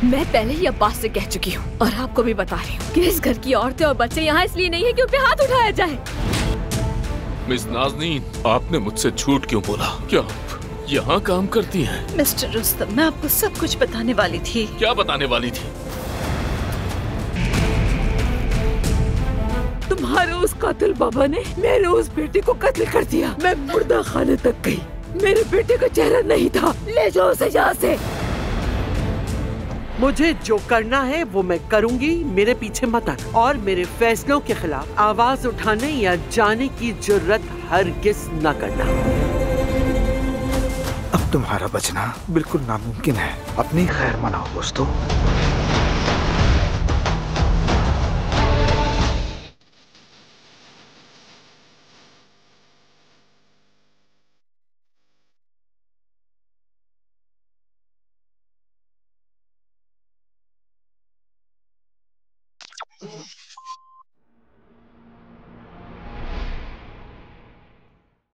मैं पहले ही अब्बास से कह चुकी हूँ और आपको भी बता रही हूँ कि इस घर की औरतें और बच्चे यहाँ इसलिए नहीं है कि उन पे हाथ उठाया जाए। मिस नाज़नीन, आपने मुझसे झूठ क्यों बोला? क्या आप यहाँ काम करती हैं? मिस्टर रुस्तम, मैं आपको सब कुछ बताने वाली थी। क्या बताने वाली थी? तुम्हारे उस कातिल बाबा ने मेरे उस बेटे को कत्ल कर दिया। मैं मुर्दा खाने तक गई, मेरे बेटे का चेहरा नहीं था। ले जाओ उसे यहाँ से। मुझे जो करना है वो मैं करूंगी, मेरे पीछे मत आना और मेरे फैसलों के खिलाफ आवाज उठाने या जाने की जुर्रत हरगिज़ न करना। अब तुम्हारा बचना बिल्कुल नामुमकिन है। अपनी खैर मनाओ दोस्तों।